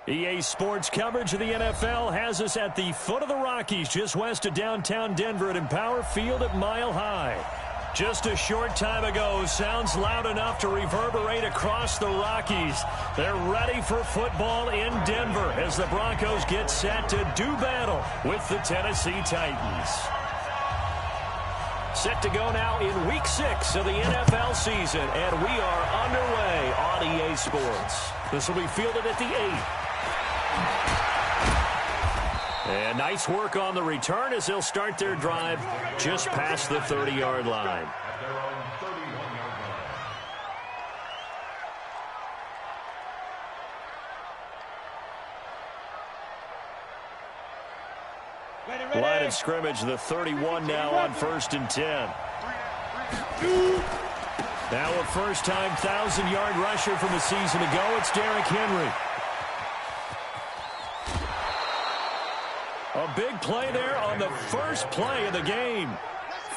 EA Sports coverage of the NFL has us at the foot of the Rockies, just west of downtown Denver at Empower Field at Mile High. Just a short time ago, sounds loud enough to reverberate across the Rockies. They're ready for football in Denver as the Broncos get set to do battle with the Tennessee Titans. Set to go now in Week 6 of the NFL season, and we are underway on EA Sports. This will be fielded at the 8. And nice work on the return as they'll start their drive just past the 30-yard line. Line of scrimmage, the 31 now on 1st and 10. Now a first-time 1,000-yard rusher from a season ago, it's Derrick Henry. A big play there on the first play of the game.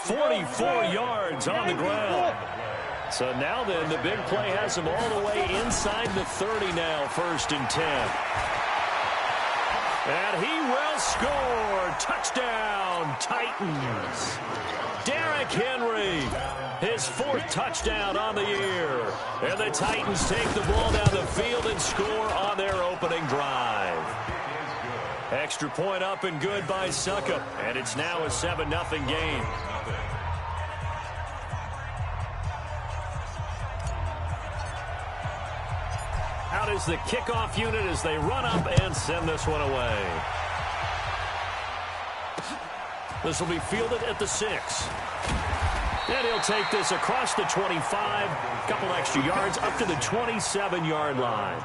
44 yards on the ground. So now then, the big play has him all the way inside the 30 now, 1st and 10. And he will score. Touchdown, Titans. Derrick Henry, his 4th touchdown on the year. And the Titans take the ball down the field and score on their opening drive. Extra point up and good by Succop. And it's now a 7-0 game. Out is the kickoff unit as they run up and send this one away. This will be fielded at the 6. And he'll take this across the 25. A couple extra yards up to the 27-yard line.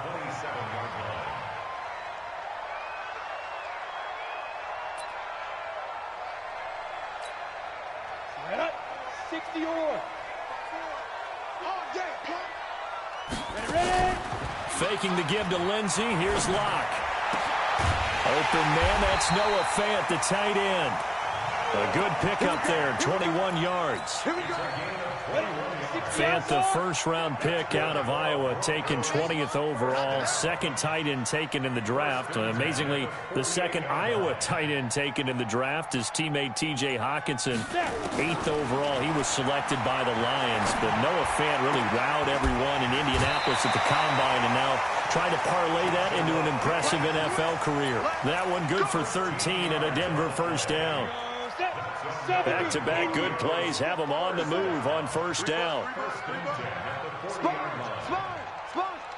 Faking the give to Lindsey. Here's Locke. Open man, that's Noah Fant, the tight end. A good pickup there, 21 yards. Fant, the first-round pick out of Iowa, taken 20th overall. Second tight end taken in the draft. Amazingly, the second Iowa tight end taken in the draft is teammate T.J. Hockenson. 8th overall, he was selected by the Lions. But Noah Fant really wowed everyone in Indianapolis at the Combine and now trying to parlay that into an impressive NFL career. That one good for 13 and a Denver first down. Back-to-back good plays have them on the move on first down.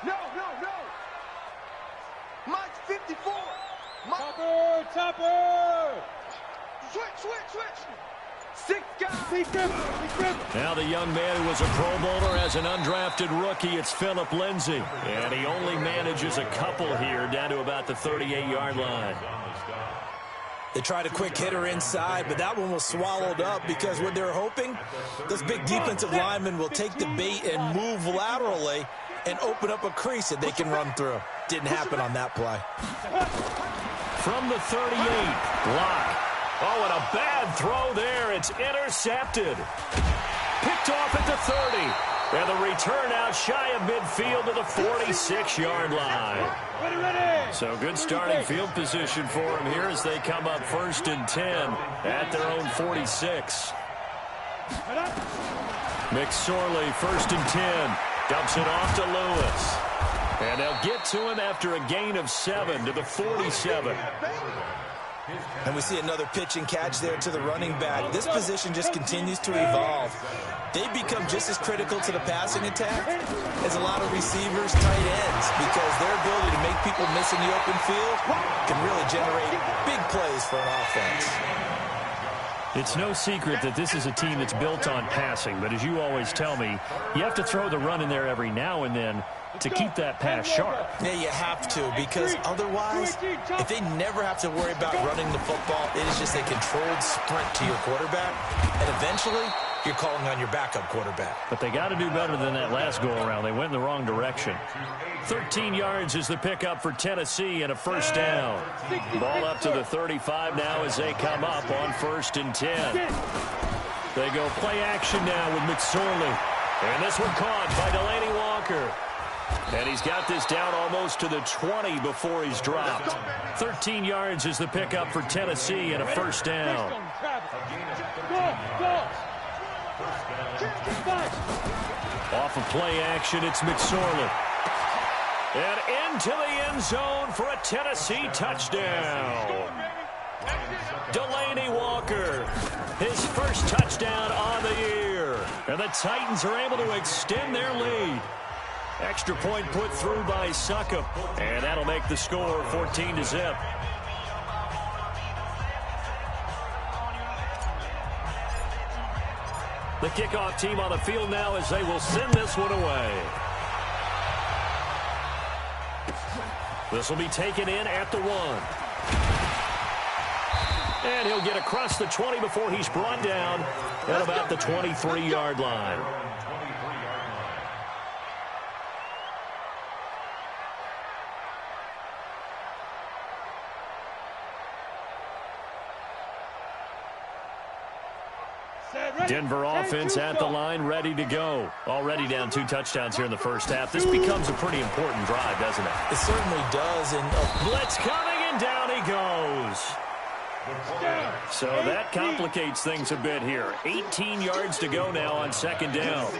No. Mike 54. Topper. Switch. 6 guys. Now the young man who was a Pro Bowler as an undrafted rookie, it's Phillip Lindsay. And he only manages a couple here down to about the 38-yard line. They tried a quick hitter inside, but that one was swallowed up because what they're hoping, this big defensive lineman will take the bait and move laterally and open up a crease that they can run through. Didn't happen on that play. From the 38, Locke. Oh, and a bad throw there. It's intercepted. Picked off at the 30. And the return out shy of midfield to the 46-yard line. So good starting field position for them here as they come up 1st and 10 at their own 46. McSorley, 1st and 10. Dumps it off to Lewis. And they'll get to him after a gain of 7 to the 47. And we see another pitch and catch there to the running back. This position just continues to evolve. They become just as critical to the passing attack as a lot of receivers, tight ends, because their ability to make people miss in the open field can really generate big plays for an offense. It's no secret that this is a team that's built on passing, but as you always tell me, you have to throw the run in there every now and then to keep that pass sharp. Yeah, you have to, because otherwise, if they never have to worry about running the football, it is just a controlled sprint to your quarterback, and eventually, you're calling on your backup quarterback. But they got to do better than that last go-around. They went in the wrong direction. 13 yards is the pickup for Tennessee and a first down. Ball up to the 35 now as they come up on 1st and 10. They go play action now with McSorley. And this one caught by Delanie Walker. And he's got this down almost to the 20 before he's dropped. 13 yards is the pickup for Tennessee and a first down. Off of play action, it's McSorley. And into the end zone for a Tennessee touchdown. Delaney Walker, his first touchdown on the year. And the Titans are able to extend their lead. Extra point put through by Succop. And that'll make the score 14-0. The kickoff team on the field now as they will send this one away. This will be taken in at the 1. And he'll get across the 20 before he's brought down at about the 23-yard line. Denver offense at the line, ready to go. Already down 2 touchdowns here in the first half. This becomes a pretty important drive, doesn't it? It certainly does. And blitz coming, and down he goes. So that complicates things a bit here. 18 yards to go now on second down.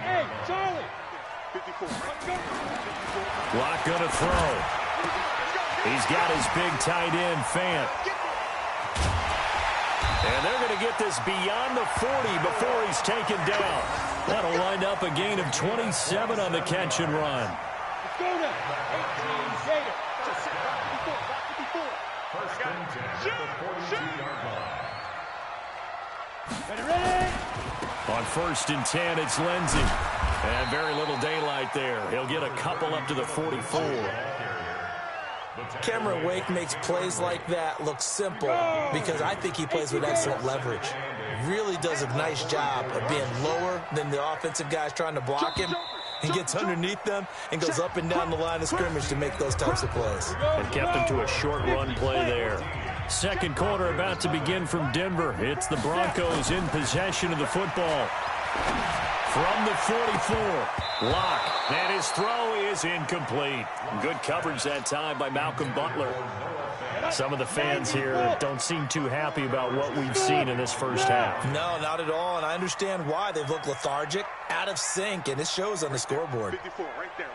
Hey, Charlie. Locke gonna throw. He's got his big tight end, Fant. And they're going to get this beyond the 40 before he's taken down. That'll wind up a gain of 27 on the catch and run. On 1st and 10, it's Lindsey. And very little daylight there. He'll get a couple up to the 44. Cameron Wake makes plays like that look simple because I think he plays with excellent leverage. Really does a nice job of being lower than the offensive guys trying to block him. He gets underneath them and goes up and down the line of scrimmage to make those types of plays. And kept him to a short run play there. Second quarter about to begin from Denver. It's the Broncos in possession of the football. From the 44, Locke, and his throw is incomplete. Good coverage that time by Malcolm Butler. Some of the fans here don't seem too happy about what we've seen in this first half. No, not at all, and I understand why. They've looked lethargic, out of sync, and it shows on the scoreboard. 54, right there,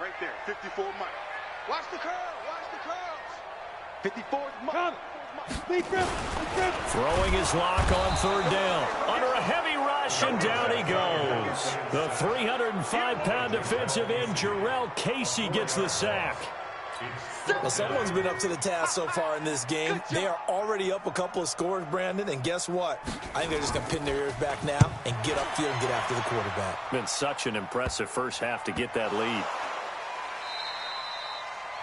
54, Mike. Watch the curl, watch the curls. 54, Mike. Throwing his Locke on third down. Under a heavy rush, and down he goes. The 305-pound defensive end, Jarrell Casey, gets the sack. Well, someone's been up to the task so far in this game. They are already up a couple of scores, Brandon, and guess what? I think they're just going to pin their ears back now and get upfield and get after the quarterback. Been such an impressive first half to get that lead.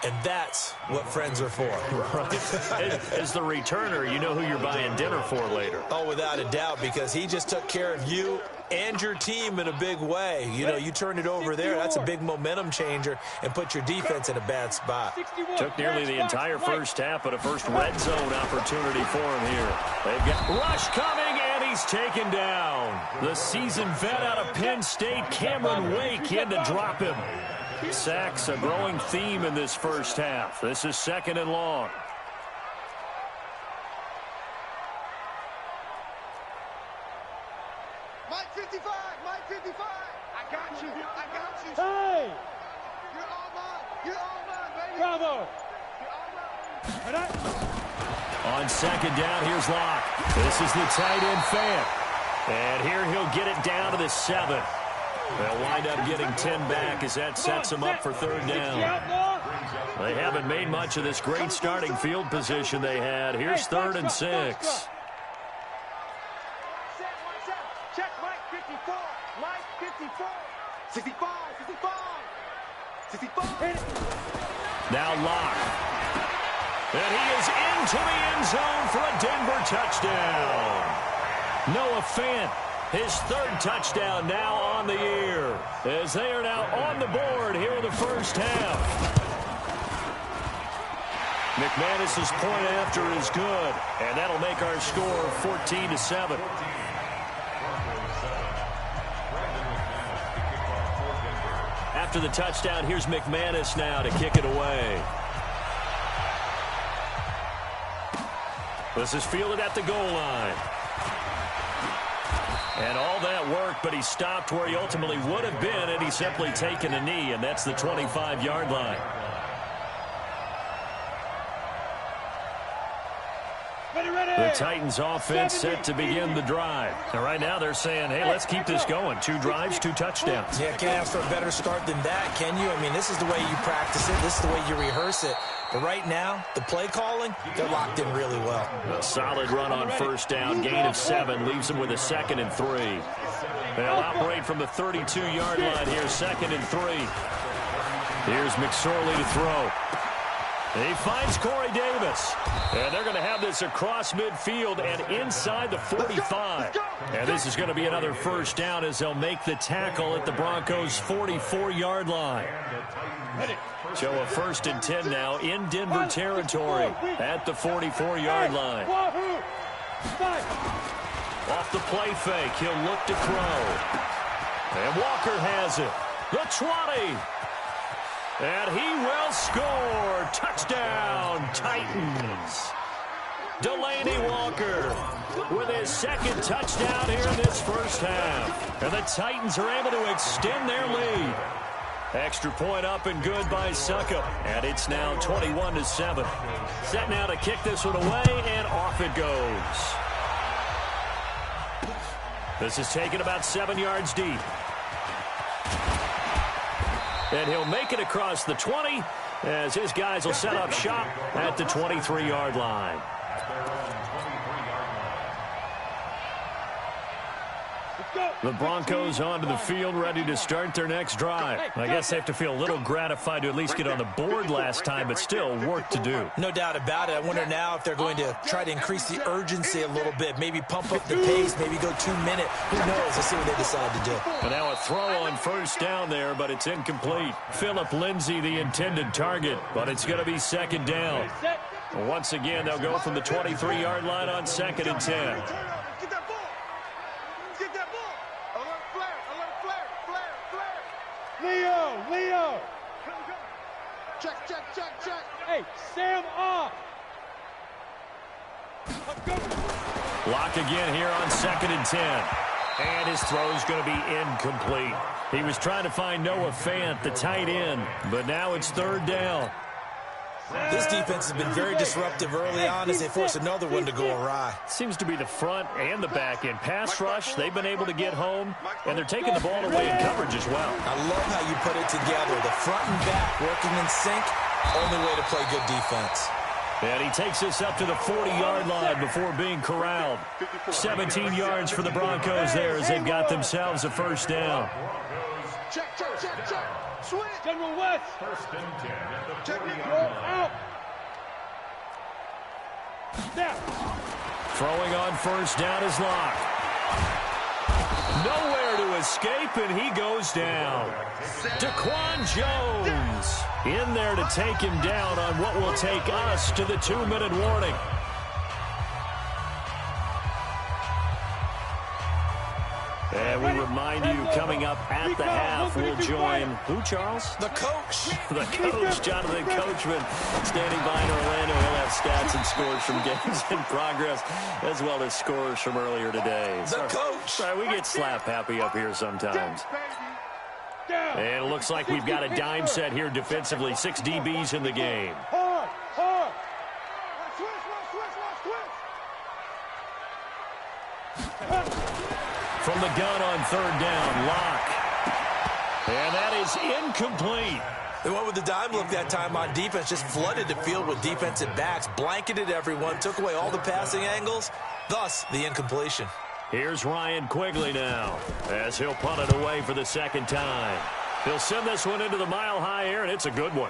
And that's what friends are for. Right. As the returner, you know who you're buying dinner for later. Oh, without a doubt, because he just took care of you and your team in a big way. You know, you turned it over there. That's a big momentum changer and put your defense in a bad spot. Took nearly the entire first half, but a first red zone opportunity for him here. They've got rush coming, and he's taken down. The seasoned vet out of Penn State, Cameron Wake, in to drop him. Sacks a growing theme in this first half. This is second and long. Mike 55, Mike 55. I got you, I got you. Hey! You're all mine, baby. Bravo! You're all mine. On second down, here's Locke. This is the tight end, Fant. And here he'll get it down to the 7. They'll wind up getting 10 back as that sets them up for third down. They haven't made much of this great starting field position they had. Here's 3rd and 6. Check Mike 54, Mike 54. 65, 65. 65. Now Locke. And he is into the end zone for a Denver touchdown. Noah Fant. His 3rd touchdown now on the year, as they are now on the board here in the first half. McManus's point after is good, and that'll make our score 14-7. after the touchdown, here's McManus now to kick it away. This is fielded at the goal line. And all that work, but he stopped where he ultimately would have been had he simply taken a knee, and that's the 25-yard line. The Titans offense set to begin the drive. And right now they're saying, hey, let's keep this going. 2 drives, 2 touchdowns. Yeah, can't ask for a better start than that, can you? I mean, this is the way you practice it. This is the way you rehearse it. But right now, the play calling, they're locked in really well. A solid run on first down. Gain of 7 leaves them with a 2nd and 3. They'll operate from the 32-yard line here, 2nd and 3. Here's McSorley to throw. He finds Corey Davis. And they're going to have this across midfield and inside the 45. And this is going to be another first down as they'll make the tackle at the Broncos' 44-yard line. So a 1st and 10 now in Denver territory at the 44-yard line. Off the play fake, he'll look to throw. And Walker has it. The 20. And he will score. Touchdown, Titans. Delaney Walker with his 2nd touchdown here in this first half. And the Titans are able to extend their lead. Extra point up and good by Succop. And it's now 21-7. Set now to kick this one away, and off it goes. This is taken about 7 yards deep. And he'll make it across the 20 as his guys will set up shop at the 23-yard line. The Broncos onto the field, ready to start their next drive. I guess they have to feel a little gratified to at least get on the board last time, but still work to do. No doubt about it. I wonder now if they're going to try to increase the urgency a little bit, maybe pump up the pace, maybe go 2 minute. Who knows? Let's see what they decide to do. And now a throw on first down there, but it's incomplete. Philip Lindsay, the intended target, but it's going to be 2nd down. Once again, they'll go from the 23-yard line on 2nd and 10. Leo! Check. Hey, Sam off! Lock again here on 2nd and 10. And his throw is going to be incomplete. He was trying to find Noah Fant, the tight end, but now it's 3rd down. This defense has been very disruptive early on as they force another one to go awry. Seems to be the front and the back end. Pass rush, they've been able to get home, and they're taking the ball away in coverage as well. I love how you put it together. The front and back working in sync, only way to play good defense. And he takes this up to the 40-yard line before being corralled. 17 yards for the Broncos there as they've got themselves a first down. Check. Switch. General West. 1st and 10. Technical out. Snap. Throwing on first down is Locke. Nowhere to escape, and he goes down. Daquan Jones in there to take him down on what will take us to the 2-minute warning. And we remind you, coming up at the half, we'll join, who, Charles? The coach. The coach, Jonathan Coachman, standing by in Orlando. He'll have stats and scores from games in progress, as well as scores from earlier today. The coach. Sorry, we get slap happy up here sometimes. And it looks like we've got a dime set here defensively. 6 DBs in the game. Hard. Switch. From the gun on 3rd down, Locke. And that is incomplete. They went with the dime look that time on defense, just flooded the field with defensive backs, blanketed everyone, took away all the passing angles, thus the incompletion. Here's Ryan Quigley now as he'll punt it away for the 2nd time. He'll send this one into the mile-high air, and it's a good one.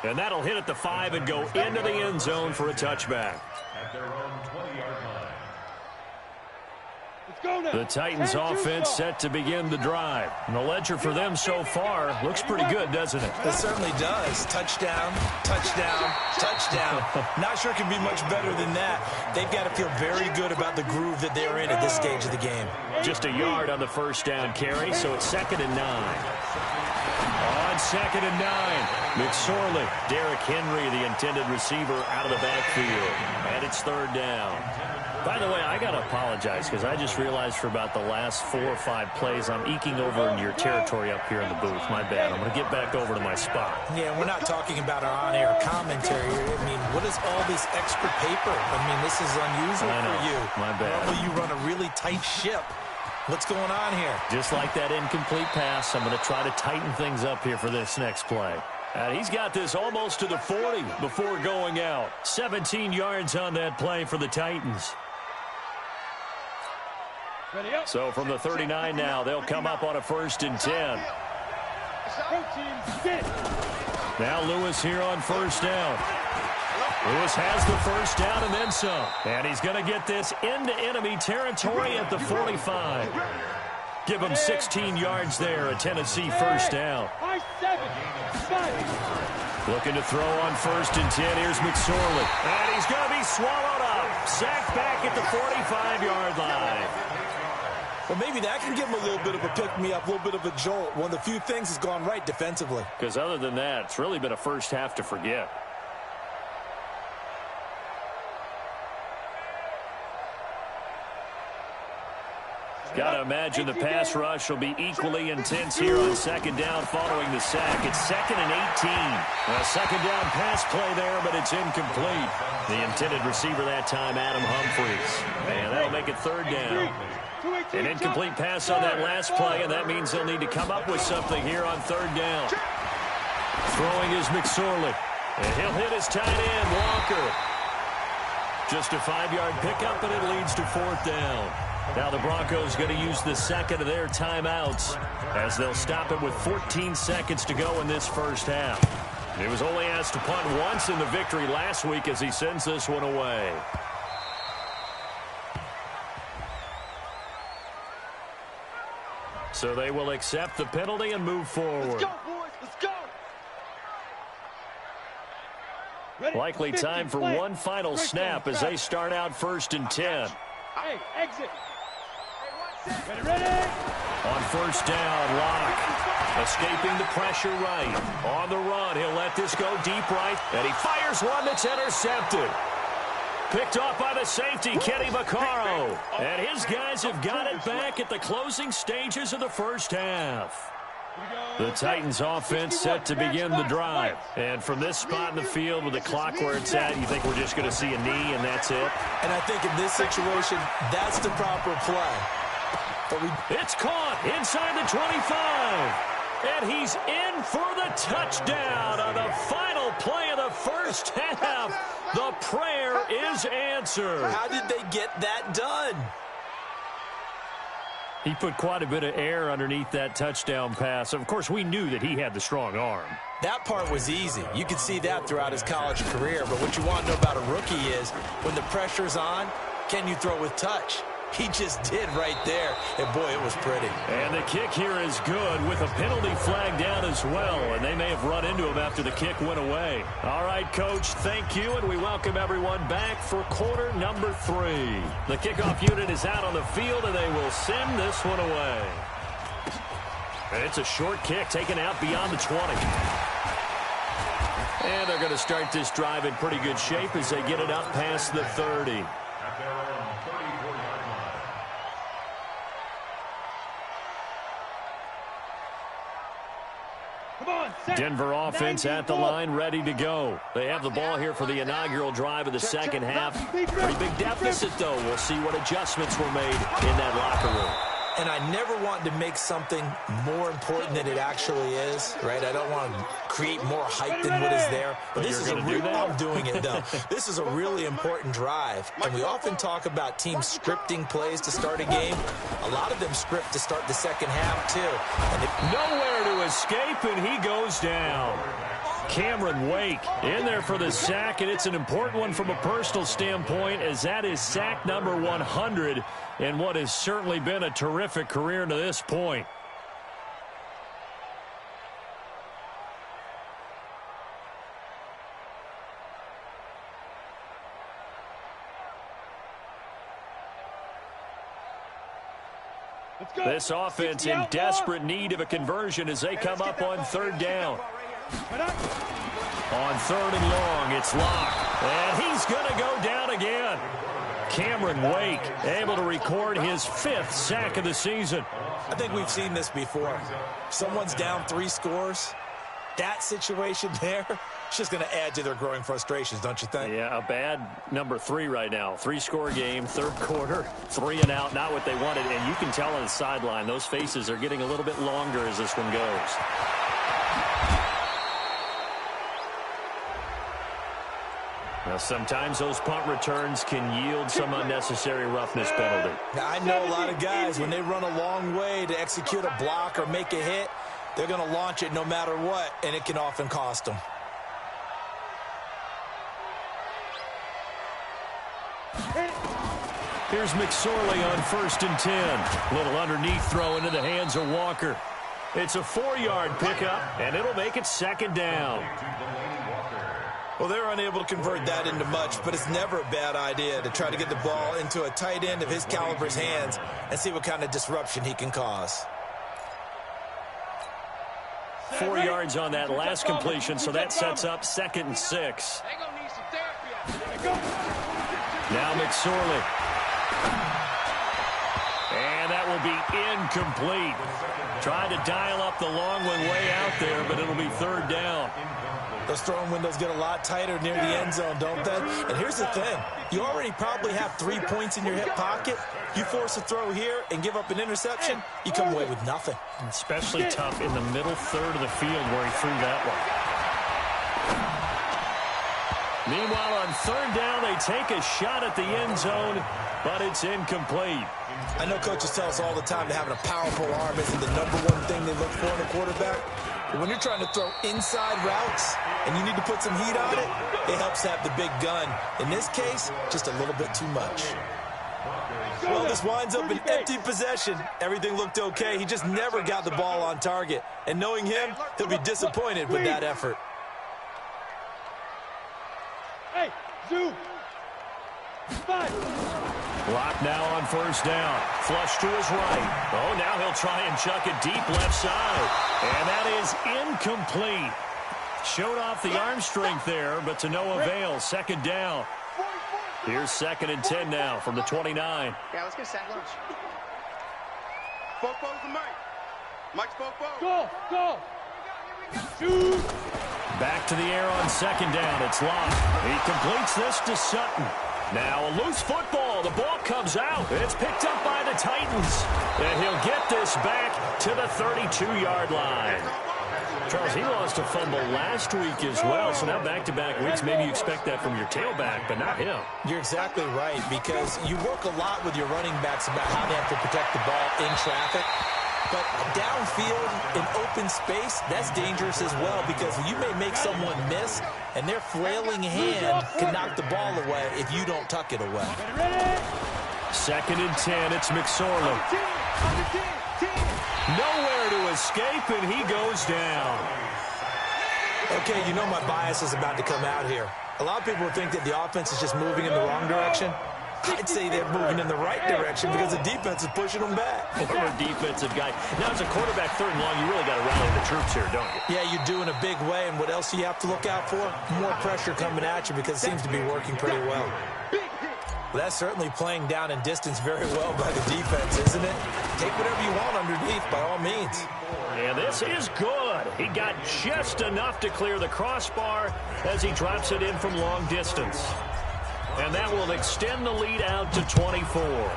And that'll hit at the 5 and go into the end zone for a touchback. At their own 20-yard line. The Titans offense set to begin the drive. And the ledger for them so far looks pretty good, doesn't it? It certainly does. Touchdown, touchdown, touchdown. Not sure it can be much better than that. They've got to feel very good about the groove that they're in at this stage of the game. Just a yard on the first down carry, so it's 2nd and 9. On 2nd and 9, McSorley, Derrick Henry, the intended receiver, out of the backfield. And it's 3rd down. By the way, I got to apologize because I just realized for about the last 4 or 5 plays, I'm eking over into your territory up here in the booth. My bad. I'm going to get back over to my spot. Yeah, we're not talking about our on-air commentary. I mean, what is all this extra paper? I mean, this is unusual for you. My bad. Normally you run a really tight ship. What's going on here? Just like that incomplete pass, I'm going to try to tighten things up here for this next play. He's got this almost to the 40 before going out. 17 yards on that play for the Titans. So from the 39 now, they'll come up on a 1st and 10. Now Lewis here on 1st down. Lewis has the 1st down and then some. And he's going to get this into enemy territory at the 45. Give him 16 yards there, a Tennessee 1st down. Looking to throw on 1st and 10. Here's McSorley. And he's going to be swallowed up. Sacked back at the 45-yard line. Well, maybe that can give him a little bit of a pick-me-up, a little bit of a jolt. One of the few things has gone right defensively. Because other than that, it's really been a first half to forget. Got to imagine the pass rush will be equally intense here on 2nd down following the sack. It's 2nd and 18. A 2nd down pass play there, but it's incomplete. The intended receiver that time, Adam Humphries. And that'll make it 3rd down. An incomplete pass on that last play, and that means they'll need to come up with something here on 3rd down. Throwing is McSorley. And he'll hit his tight end, Walker. Just a 5-yard pickup, and it leads to 4th down. Now the Broncos going to use the 2nd of their timeouts as they'll stop it with 14 seconds to go in this first half. He was only asked to punt once in the victory last week as he sends this one away. So they will accept the penalty and move forward. Let's go, boys. Let's go. Likely time for one final snap as they start out 1st and 10. Hey, exit. Ready. On 1st down, Locke escaping the pressure right. On the run, he'll let this go deep right, and he fires one that's intercepted. Picked off by the safety, Kenny Vaccaro. And his guys have got it back at the closing stages of the first half. The Titans offense set to begin the drive. And from this spot in the field with the clock where it's at, you think we're just going to see a knee and that's it? And I think in this situation, that's the proper play. It's caught inside the 25. And he's in for the touchdown on the final play of the first half. The prayer is answered. How did they get that done? He put quite a bit of air underneath that touchdown pass. Of course, we knew that he had the strong arm. That part was easy. You could see that throughout his college career. But what you want to know about a rookie is when the pressure's on, can you throw with touch? He just did right there. And, boy, it was pretty. And the kick here is good with a penalty flag down as well. And they may have run into him after the kick went away. All right, Coach, thank you. And we welcome everyone back for quarter number 3. The kickoff unit is out on the field, and they will send this one away. And it's a short kick taken out beyond the 20. And they're going to start this drive in pretty good shape as they get it up past the 30. Denver offense at the line, ready to go. They have the ball here for the inaugural drive of the second half. Pretty big deficit, though. We'll see what adjustments were made in that locker room. And I never want to make something more important than it actually is, right? I don't want to create more hype than what is there. But this is a real, I'm doing it, though. This is a really important drive. And we often talk about teams scripting plays to start a game. A lot of them script to start the second half, too. And nowhere to escape, and he goes down. Cameron Wake in there for the sack, and it's an important one from a personal standpoint, as that is sack number 100 in what has certainly been a terrific career to this point. This offense in desperate need of a conversion as they come up on third down. On third and long, it's Locke. And he's going to go down again. Cameron Wake able to record his 5th sack of the season. I think we've seen this before. Someone's down 3 scores. That situation there, it's just going to add to their growing frustrations, don't you think? Yeah, a bad number 3 right now. 3-score game, third quarter, 3 and out, not what they wanted. And you can tell on the sideline, those faces are getting a little bit longer as this one goes. Now, sometimes those punt returns can yield some unnecessary roughness penalty. Now, I know a lot of guys, when they run a long way to execute a block or make a hit, they're going to launch it no matter what, and it can often cost them. Here's McSorley on 1st and 10. Little underneath throw into the hands of Walker. It's a 4-yard pickup, and it'll make it 2nd down. Well, they're unable to convert that into much, but it's never a bad idea to try to get the ball into a tight end of his caliber's hands and see what kind of disruption he can cause. 4 yards on that last completion, so that sets up 2nd and 6. Now McSorley. And that will be incomplete. Tried to dial up the long one way out there, but it'll be 3rd down. Those throwing windows get a lot tighter near the end zone, don't they? And here's the thing. You already probably have 3 points in your hip pocket. You force a throw here and give up an interception, you come away with nothing. Especially tough in the middle third of the field where he threw that one. Meanwhile, on 3rd down, they take a shot at the end zone, but it's incomplete. I know coaches tell us all the time that having a powerful arm isn't the #1 thing they look for in a quarterback. But when you're trying to throw inside routes and you need to put some heat on it, it helps have the big gun. In this case, just a little bit too much. Well, this winds up an empty possession. Everything looked okay. He just never got the ball on target. And knowing him, he'll be disappointed with that effort. Hey, Zoo. Locke now on 1st down. Flush to his right. Oh, now he'll try and chuck it deep left side. And that is incomplete. Showed off the arm strength there, but to no avail. 2nd down. Here's 2nd and 10 now from the 29. Yeah, let's get a sack lunch. Fofo's the Mike. Mike's Fofo. Go. Shoot. Back to the air on 2nd down. It's Locke. He completes this to Sutton. Now a loose football. The ball comes out. It's picked up by the Titans. And he'll get this back to the 32-yard line. Charles, he lost a fumble last week as well. So now back-to-back weeks, maybe you expect that from your tailback, but not him. You're exactly right, because you work a lot with your running backs about how they have to protect the ball in traffic. But downfield in open space, that's dangerous as well, because you may make someone miss, and their flailing hand can knock the ball away if you don't tuck it away. 2nd and 10, it's McSorley. Nowhere to escape, and he goes down. Okay, you know my bias is about to come out here. A lot of people think that the offense is just moving in the wrong direction. I'd say they're moving in the right direction because the defense is pushing them back. Former defensive guy. Now, as a quarterback, 3rd and long, you really got to rally the troops here, don't you? Yeah, you do in a big way, and what else do you have to look out for? More pressure coming at you because it seems to be working pretty well. Well, that's certainly playing down in distance very well by the defense, isn't it? Take whatever you want underneath, by all means. And this is good. He got just enough to clear the crossbar as he drops it in from long distance. And that will extend the lead out to 24.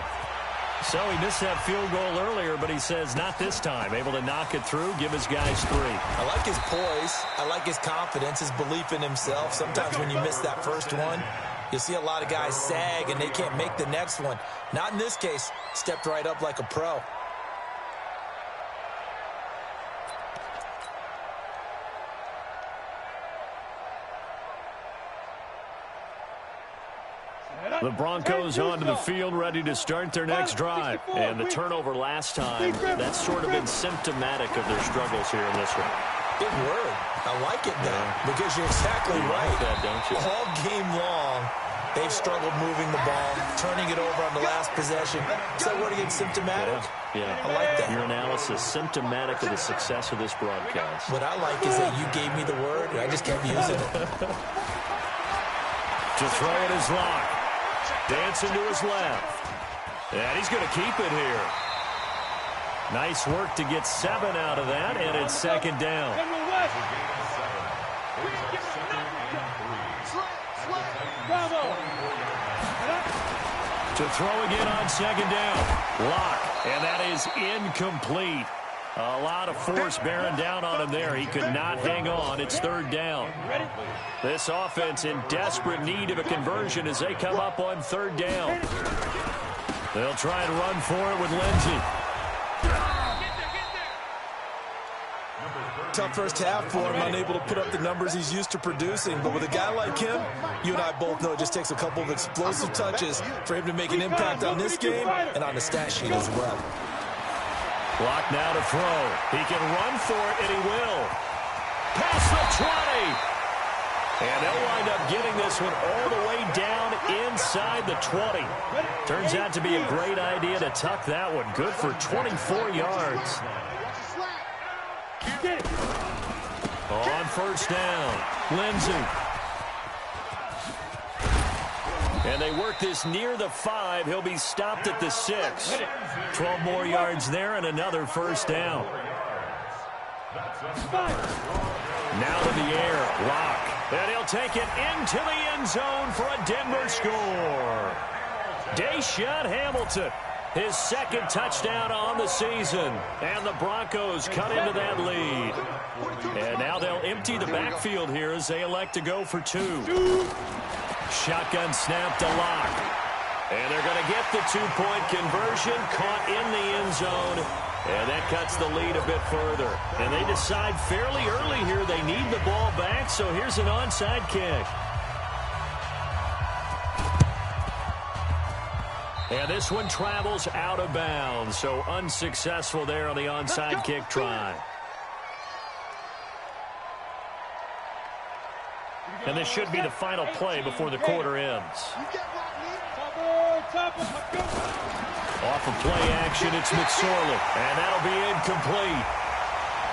So he missed that field goal earlier, but he says not this time. Able to knock it through, give his guys 3. I like his poise. I like his confidence, his belief in himself. Sometimes when you miss that first one, you see a lot of guys sag and they can't make the next one. Not in this case. Stepped right up like a pro. The Broncos onto the field, ready to start their next drive. And the turnover last time, that's sort of been symptomatic of their struggles here in this one. Big word. I like it now because you're exactly right. Like that, don't you? All game long, they've struggled moving the ball, turning it over on the last possession. Is that word again, symptomatic? Yeah. I like that. Your analysis, symptomatic of the success of this broadcast. What I like is that you gave me the word, and I just kept using it. To throw it is Locke. Dancing to his left. And he's going to keep it here. Nice work to get 7 out of that, and it's second down. To throw again on second down. Locke, and that is incomplete. A lot of force bearing down on him there. He could not hang on. It's third down. This offense in desperate need of a conversion as they come up on third down. They'll try and run for it with Lindsey. Tough first half for him, unable to put up the numbers he's used to producing. But with a guy like him, you and I both know it just takes a couple of explosive touches for him to make an impact on this game and on the stat sheet as well. Clock now to throw. He can run for it, and he will. Past the 20. And they'll wind up getting this one all the way down inside the 20. Turns out to be a great idea to tuck that one. Good for 24 yards. On first down, Lindsey. And they work this near the 5. He'll be stopped at the 6. 12 more yards there and another first down. Now to the air, Locke. And he'll take it into the end zone for a Denver score. Deshaun Hamilton, his second touchdown on the season. And the Broncos cut into that lead. And now they'll empty the backfield here as they elect to go for 2. Shotgun snap to Locke. And they're going to get the 2-point conversion, caught in the end zone. And that cuts the lead a bit further. And they decide fairly early here they need the ball back, so here's an onside kick. And this one travels out of bounds, so unsuccessful there on the onside kick try. And this should be the final play before the quarter ends. Off of play action, it's McSorley, and that'll be incomplete.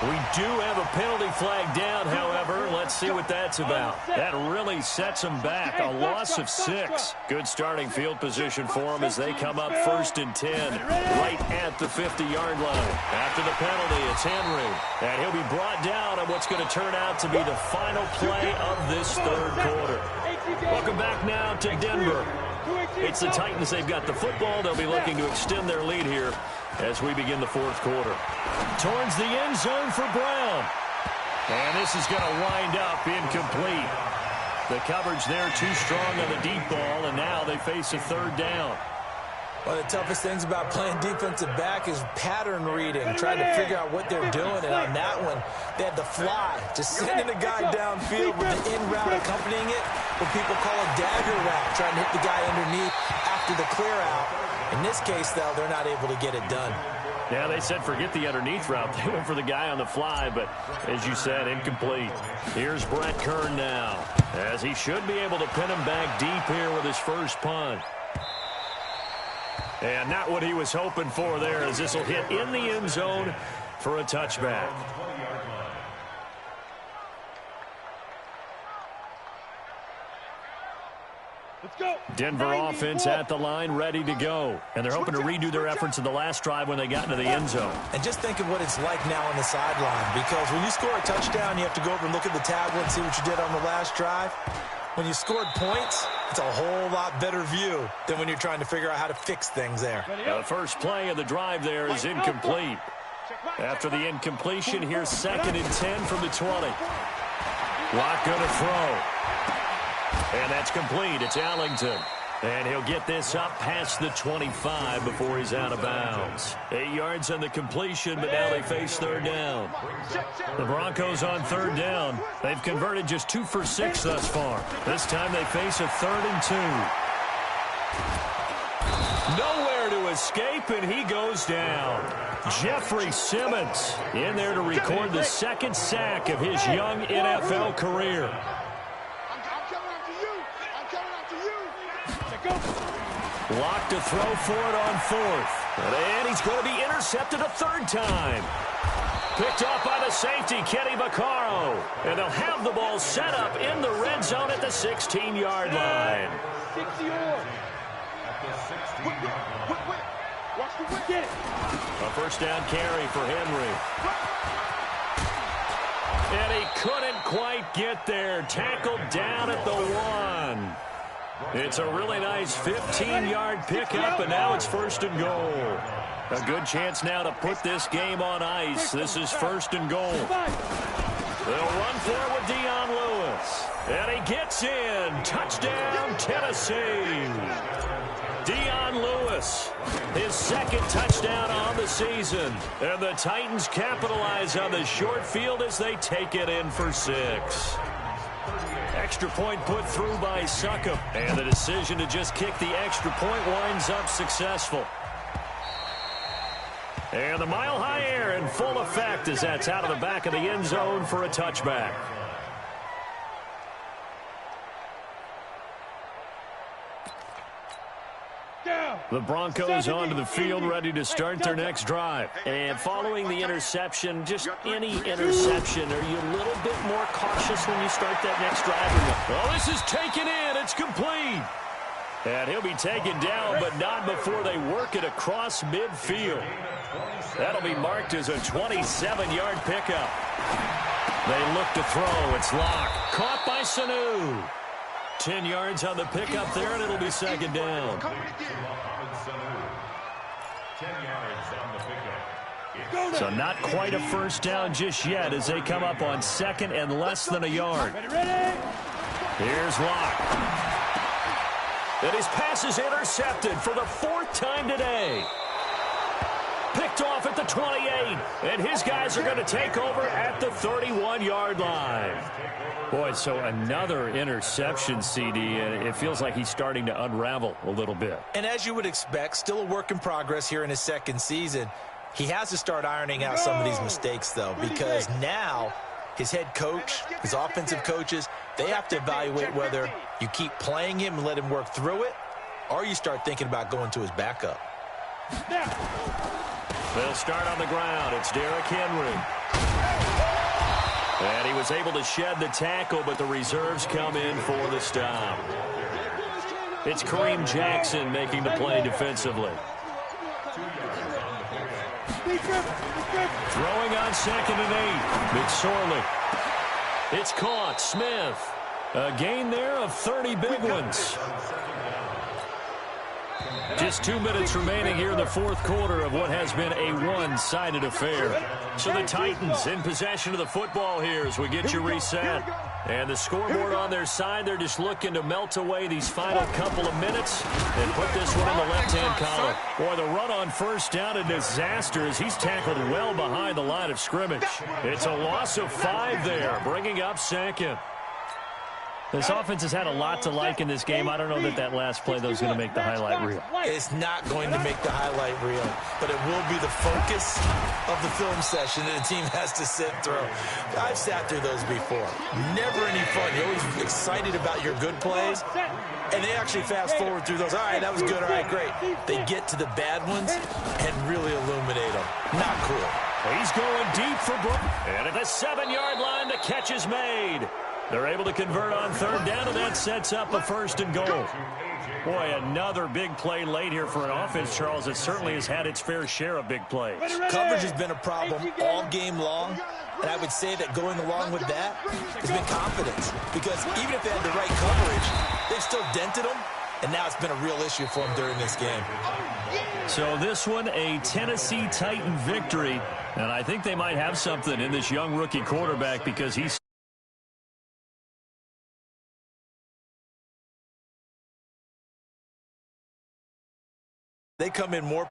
We do have a penalty flag down, however. Let's see what that's about. That really sets them back. A loss of 6. Good starting field position for them as they come up 1st and 10, right at the 50-yard line. After the penalty, it's Henry, and he'll be brought down on what's going to turn out to be the final play of this third quarter. Welcome back now to Denver. It's the Titans. They've got the football. They'll be looking to extend their lead here as we begin the fourth quarter. Towards the end zone for Brown. And this is going to wind up incomplete. The coverage there too strong on the deep ball, and now they face a third down. One of the toughest things about playing defensive back is pattern reading, trying to figure out what they're doing. And on that one, they had the fly, just sending a guy downfield with the in route accompanying it, what people call a dagger route, trying to hit the guy underneath after the clear out. In this case, though, they're not able to get it done. Yeah, they said forget the underneath route. They went for the guy on the fly, but as you said, incomplete. Here's Brett Kern now, as he should be able to pin him back deep here with his first punt. And not what he was hoping for there, as this will hit in the end zone for a touchback. Let's go. Denver offense at the line, ready to go. And they're hoping to redo their efforts in the last drive when they got into the end zone. And just think of what it's like now on the sideline, because when you score a touchdown, you have to go over and look at the tablet and see what you did on the last drive. When you scored points, it's a whole lot better view than when you're trying to figure out how to fix things there. The first play of the drive there is incomplete. After the incompletion, here's 2nd and 10 from the 20. Locke going to throw. And that's complete. It's Allington. And he'll get this up past the 25 before he's out of bounds. 8 yards on the completion, but now they face third down. The Broncos on third down. They've converted just 2 for 6 thus far. This time they face a 3rd and 2. Nowhere to escape, and he goes down. Jeffrey Simmons in there to record the second sack of his young NFL career. I'm coming after you. I'm coming after you. Lock to throw for it on fourth. And he's going to be intercepted a third time. Picked off by the safety, Kenny Vaccaro. And they'll have the ball set up in the red zone at the 16-yard line. 60-yard. Watch the whip. Get it. A first down carry for Henry. And he couldn't quite get there. Tackled down at the 1. It's a really nice 15-yard pickup, and now it's first and goal. A good chance now to put this game on ice. This is first and goal. They'll run for it with Dion Lewis. And he gets in. Touchdown, Tennessee. Dion Lewis, his second touchdown on the season. And the Titans capitalize on the short field as they take it in for 6. Extra point put through by Succop. And the decision to just kick the extra point winds up successful. And the mile-high air in full effect as that's out of the back of the end zone for a touchback. The Broncos onto the field, ready to start their next drive. And following the interception, just any interception, are you a little bit more cautious when you start that next drive? Oh, this is taken in. It's complete. And he'll be taken down, but not before they work it across midfield. That'll be marked as a 27-yard pickup. They look to throw. It's Locke. Caught by Sanu. 10 yards on the pickup there, and it'll be second down. So not quite a first down just yet as they come up on second and less than a yard. Here's Locke. And his pass is intercepted for the 4th time today. Picked off at the 28, and his guys are going to take over at the 31-yard line. Boy, so another interception, CD, and it feels like he's starting to unravel a little bit. And as you would expect, still a work in progress here in his second season. He has to start ironing out some of these mistakes, though, because now his head coach, his offensive coaches, they have to evaluate whether you keep playing him and let him work through it, or you start thinking about going to his backup. They'll start on the ground. It's Derrick Henry. And he was able to shed the tackle, but the reserves come in for the stop. It's Kareem Jackson making the play defensively. Throwing on 2nd and 8. McSorley. It's caught. Smith. A gain there of 30 big ones. Just 2 minutes remaining here in the 4th quarter of what has been a one-sided affair. So the Titans in possession of the football here as we get you reset. And the scoreboard on their side, they're just looking to melt away these final couple of minutes and put this one in the left-hand column. Boy, the run on first down, a disaster as he's tackled well behind the line of scrimmage. It's a loss of 5 there, bringing up 2nd. This offense has had a lot to like in this game. I don't know that that last play, though, is going to make the highlight reel. It's not going to make the highlight reel, but it will be the focus of the film session that a team has to sit through. I've sat through those before. Never any fun. You're always excited about your good plays, and they actually fast forward through those. All right, that was good. All right, great. They get to the bad ones and really illuminate them. Not cool. He's going deep for Brook. And at the 7-yard line, the catch is made. They're able to convert on 3rd down, and that sets up a 1st and goal. Boy, another big play late here for an offense, Charles, that certainly has had its fair share of big plays. Coverage has been a problem all game long, and I would say that going along with that has been confidence. Because even if they had the right coverage, they've still dented them, and now it's been a real issue for them during this game. So this one, a Tennessee Titan victory, and I think they might have something in this young rookie quarterback because he's they come in more